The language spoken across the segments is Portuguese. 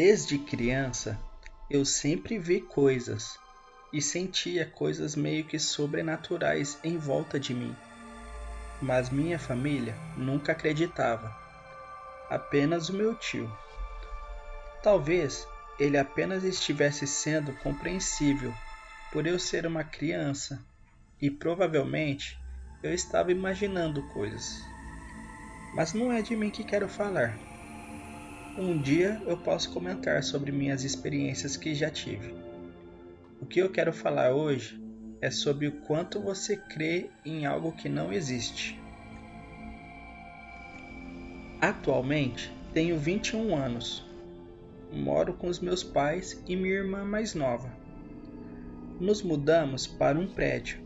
Desde criança, eu sempre vi coisas e sentia coisas meio que sobrenaturais em volta de mim, mas minha família nunca acreditava, apenas o meu tio. Talvez ele apenas estivesse sendo compreensível por eu ser uma criança e provavelmente eu estava imaginando coisas. Mas não é de mim que quero falar. Um dia eu posso comentar sobre minhas experiências que já tive. O que eu quero falar hoje é sobre o quanto você crê em algo que não existe. Atualmente tenho 21 anos. Moro com os meus pais e minha irmã mais nova. Nos mudamos para um prédio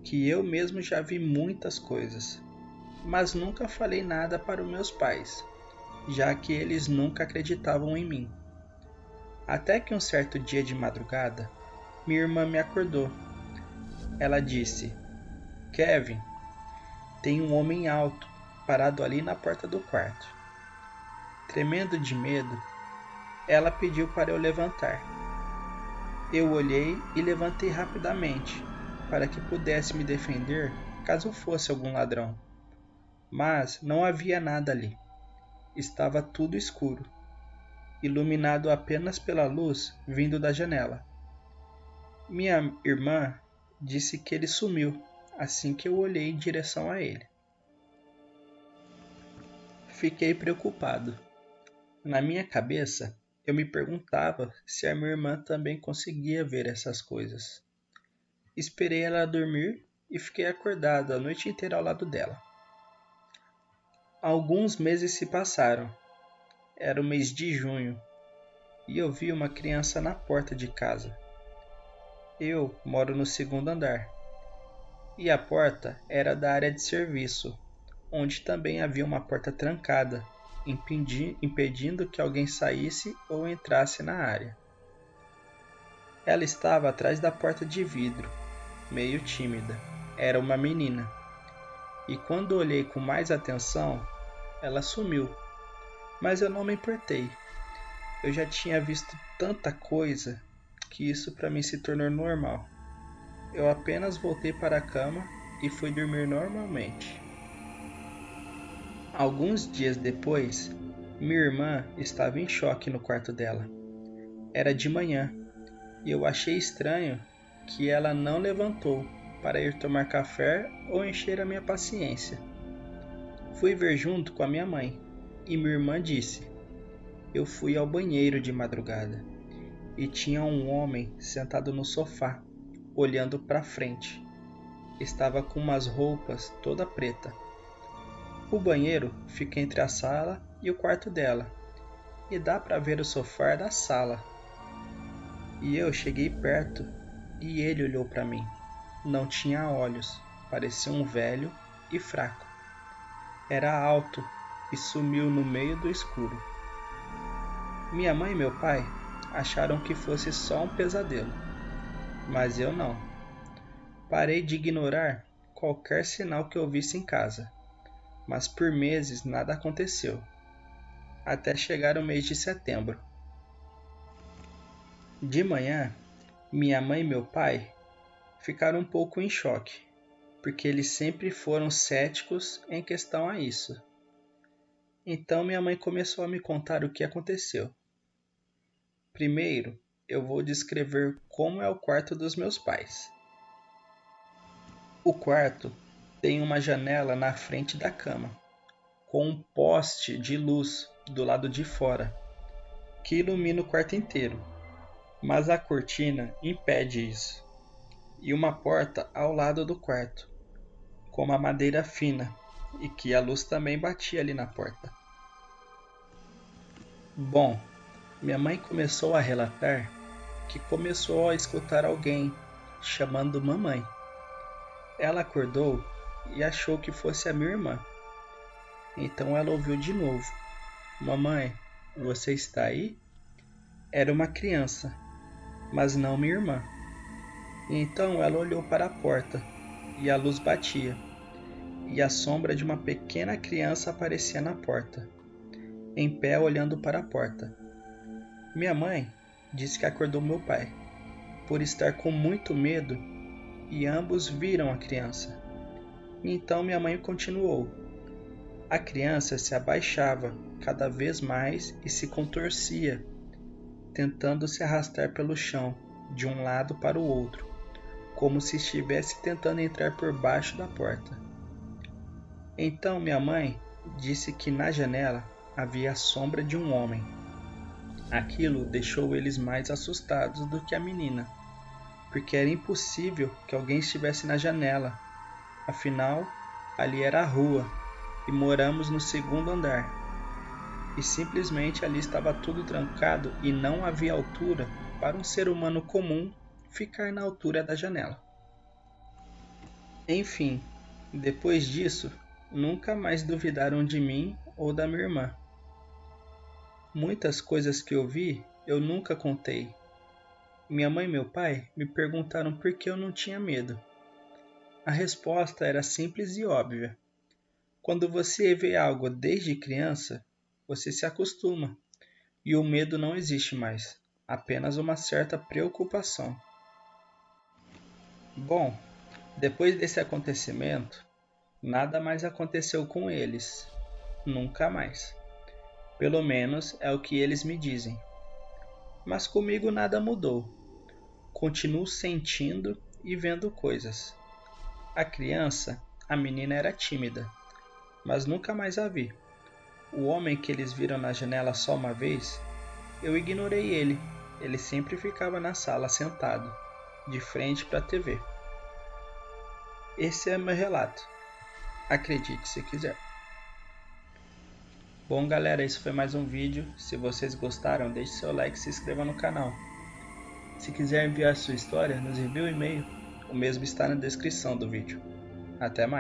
que eu mesmo já vi muitas coisas, mas nunca falei nada para os meus pais, já que eles nunca acreditavam em mim. Até que um certo dia de madrugada, minha irmã me acordou. Ela disse: Kevin, tem um homem alto parado ali na porta do quarto. Tremendo de medo, ela pediu para eu levantar. Eu olhei e levantei rapidamente, para que pudesse me defender caso fosse algum ladrão. Mas não havia nada ali. Estava tudo escuro, iluminado apenas pela luz vindo da janela. Minha irmã disse que ele sumiu assim que eu olhei em direção a ele. Fiquei preocupado. Na minha cabeça, eu me perguntava se a minha irmã também conseguia ver essas coisas. Esperei ela dormir e fiquei acordado a noite inteira ao lado dela. Alguns meses se passaram. Era o mês de junho e eu vi uma criança na porta de casa. Eu moro no segundo andar e a porta era da área de serviço, onde também havia uma porta trancada, impedindo que alguém saísse ou entrasse na área. Ela estava atrás da porta de vidro, meio tímida. Era uma menina. E quando olhei com mais atenção, ela sumiu. Mas eu não me importei. Eu já tinha visto tanta coisa que isso para mim se tornou normal. Eu apenas voltei para a cama e fui dormir normalmente. Alguns dias depois, minha irmã estava em choque no quarto dela. Era de manhã e eu achei estranho que ela não levantou para ir tomar café ou encher a minha paciência. Fui ver junto com a minha mãe e minha irmã disse: Eu fui ao banheiro de madrugada e tinha um homem sentado no sofá, olhando para frente. Estava com umas roupas toda preta. O banheiro fica entre a sala e o quarto dela, e dá para ver o sofá da sala. E eu cheguei perto e ele olhou para mim. Não tinha olhos, parecia um velho e fraco. Era alto e sumiu no meio do escuro. Minha mãe e meu pai acharam que fosse só um pesadelo, mas eu não. Parei de ignorar qualquer sinal que eu visse em casa, mas por meses nada aconteceu, até chegar o mês de setembro. De manhã, minha mãe e meu pai ficaram um pouco em choque, porque eles sempre foram céticos em questão a isso. Então minha mãe começou a me contar o que aconteceu. Primeiro, eu vou descrever como é o quarto dos meus pais. O quarto tem uma janela na frente da cama, com um poste de luz do lado de fora, que ilumina o quarto inteiro, mas a cortina impede isso. E uma porta ao lado do quarto, com uma madeira fina, e que a luz também batia ali na porta. Bom, minha mãe começou a relatar que começou a escutar alguém chamando mamãe. Ela acordou e achou que fosse a minha irmã. Então ela ouviu de novo: Mamãe, você está aí? Era uma criança, mas não minha irmã. Então ela olhou para a porta e a luz batia, e a sombra de uma pequena criança aparecia na porta, em pé olhando para a porta. Minha mãe disse que acordou meu pai, por estar com muito medo, e ambos viram a criança. Então minha mãe continuou. A criança se abaixava cada vez mais e se contorcia, tentando se arrastar pelo chão, de um lado para o outro, como se estivesse tentando entrar por baixo da porta. Então minha mãe disse que na janela havia a sombra de um homem. Aquilo deixou eles mais assustados do que a menina, porque era impossível que alguém estivesse na janela. Afinal, ali era a rua e moramos no segundo andar. E simplesmente ali estava tudo trancado e não havia altura para um ser humano comum ficar na altura da janela. Enfim, depois disso, nunca mais duvidaram de mim ou da minha irmã. Muitas coisas que eu vi, eu nunca contei. Minha mãe e meu pai me perguntaram por que eu não tinha medo. A resposta era simples e óbvia. Quando você vê algo desde criança, você se acostuma e o medo não existe mais, apenas uma certa preocupação. Bom, depois desse acontecimento, nada mais aconteceu com eles, nunca mais. Pelo menos é o que eles me dizem. Mas comigo nada mudou. Continuo sentindo e vendo coisas. A criança, a menina era tímida, mas nunca mais a vi. O homem que eles viram na janela só uma vez, eu ignorei ele. Ele sempre ficava na sala sentado, de frente para a TV. Esse é meu relato. Acredite se quiser. Bom galera, esse foi mais um vídeo. Se vocês gostaram, deixe seu like e se inscreva no canal. Se quiser enviar sua história, nos envie um e-mail. O mesmo está na descrição do vídeo. Até mais.